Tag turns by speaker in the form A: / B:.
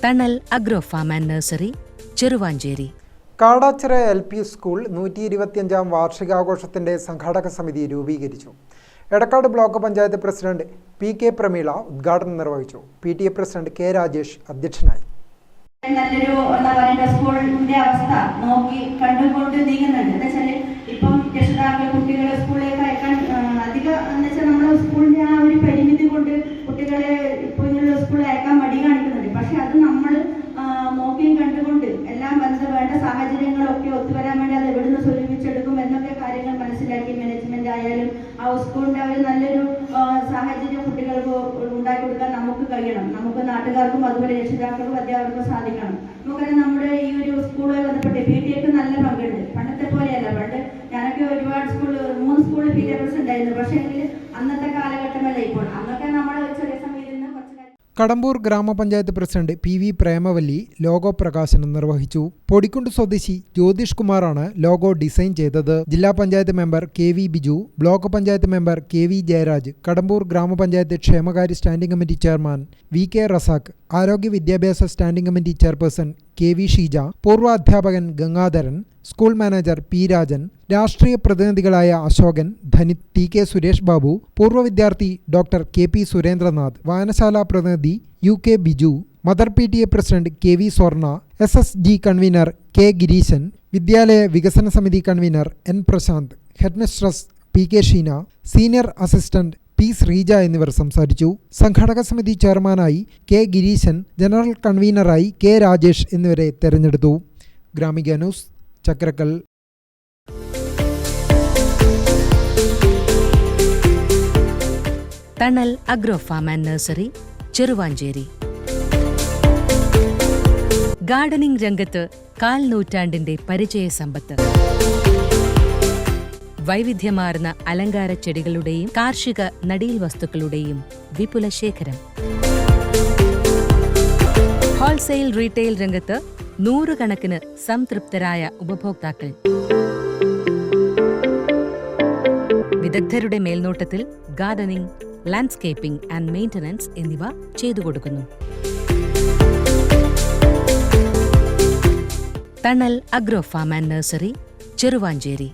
A: തണൽ agro farm and nursery, Cheruvanchery.
B: Kadachira LP school 125ാം വാർഷികാഘോഷത്തിന്റെ സംഘാടക സമിതി രൂപീകരിച്ചു. Edakkad block panchayat president PK Prameela ഉദ്ഘാടനം നിർവഹിച്ചു. PTA പ്രസിഡന്റ് K രാജേഷ് അധ്യക്ഷനായി.
C: നല്ലൊരു സ്കൂളിന്റെ അവസ്ഥ നോക്കി കണ്ടുകൊണ്ട് നീങ്ങുന്നുണ്ട്. എന്നുവെച്ചാൽ ഇപ്പം രക്ഷിതാക്കൾ കുട്ടികളെ സ്കൂളിലേക്ക് അയക്കാൻ അധികം നമ്മുടെ സ്കൂളിന്റെ ആ ഒരു പരിമിതി കൊണ്ട് കുട്ടികളെ ഇപ്പോഴുള്ള സ്കൂളിൽ അയക്കാൻ മടി കാണിക്കുന്നുണ്ട്. പക്ഷെ അത് നമ്മൾ നോക്കിയും കണ്ടുകൊണ്ട് എല്ലാം വേണ്ട സാഹചര്യങ്ങളൊക്കെ ഒത്തുവരാൻ വേണ്ടി അത് എവിടുന്ന് സ്വരൂപിച്ചെടുക്കും എന്നൊക്കെ കാര്യങ്ങൾ മനസ്സിലാക്കി മാനേജ്മെന്റ് ആയാലും ആ സ്കൂളിന്റെ ഒരു നല്ലൊരു സാഹചര്യം കുട്ടികൾക്ക് ഉണ്ടാക്കി കൊടുക്കാൻ നമുക്ക് കഴിയണം. നമുക്ക് നാട്ടുകാർക്കും അതുപോലെ രക്ഷിതാക്കൾക്കും അധ്യാപകർക്കും സാധിക്കണം. നമുക്കറിയാം, നമ്മുടെ ഈ ഒരു സ്കൂളുമായി ബന്ധപ്പെട്ട് PTA നല്ല പങ്കുണ്ട്. പണ്ടത്തെ പോലെയല്ല. പണ്ട് ഞാനൊക്കെ ഒരുപാട് 3 സ്കൂളിൽ PTA ഉണ്ടായിരുന്നു. പക്ഷേ അന്നത്തെ കാലഘട്ടമല്ല ഇപ്പോൾ. അന്നൊക്കെ നമ്മുടെ ചെറിയ സമയത്ത്
B: കടമ്പൂർ ഗ്രാമപഞ്ചായത്ത് പ്രസിഡന്റ് PV പ്രേമവല്ലി ലോഗോ പ്രകാശനം നിർവഹിച്ചു. പൊടിക്കുണ്ട് സ്വദേശി ജ്യോതിഷ് കുമാറാണ് ലോഗോ ഡിസൈൻ ചെയ്തത്. ജില്ലാ panchayat member KV Biju, block panchayat member KV Jayaraj, Kadambur ഗ്രാമപഞ്ചായത്ത് ക്ഷേമകാര്യ standing committee chairman VK Razak, ആരോഗ്യ വിദ്യാഭ്യാസ standing committee chairperson KV Sheeja, പൂർവ്വ അധ്യാപകൻ Gangadharan, school manager P Rajan, രാഷ്ട്രീയ പ്രതിനിധികളായ അശോകൻ, ധനിത്, TK സുരേഷ് ബാബു, പൂർവ്വ വിദ്യാർത്ഥി ഡോക്ടർ KP സുരേന്ദ്രനാഥ്, വായനശാല പ്രതിനിധി UK Biju, mother PTA president KV Swarna, SSG convener K Gireeshan, വിദ്യാലയ വികസന സമിതി convener N Prashanth, headmistress PK Sheena, senior assistant P Sreeja എന്നിവർ സംസാരിച്ചു. സംഘാടക സമിതി ചെയർമാനായി K ഗിരീശൻ, ജനറൽ കൺവീനറായി K രാജേഷ് എന്നിവരെ തെരഞ്ഞെടുത്തു. Gramika news, Chakrakkal.
A: Thanal agro farm and nursery, Cheruvanchery. Gardening രംഗത്ത് 1/4 നൂറ്റാണ്ടിന്റെ പരിചയ സമ്പത്ത്. വൈവിധ്യമാർന്ന അലങ്കാര ചെടികളുടെയും കാർഷിക നടീൽ വസ്തുക്കളുടെയും വിപുല ശേഖരം. ഹോൾസെയിൽ റീറ്റെയിൽ രംഗത്ത് 100 കണക്കിന് സംതൃപ്തരായ ഉപഭോക്താക്കൾ. വിദഗ്ധരുടെ മേൽനോട്ടത്തിൽ ഗാർഡനിംഗ്, ലാൻഡ്സ്കേപ്പിംഗ് ആൻഡ് മെയിന്റനൻസ് എന്നിവ ചെയ്തു കൊടുക്കുന്നു. Thanal agro farm and nursery, Cheruvanchery.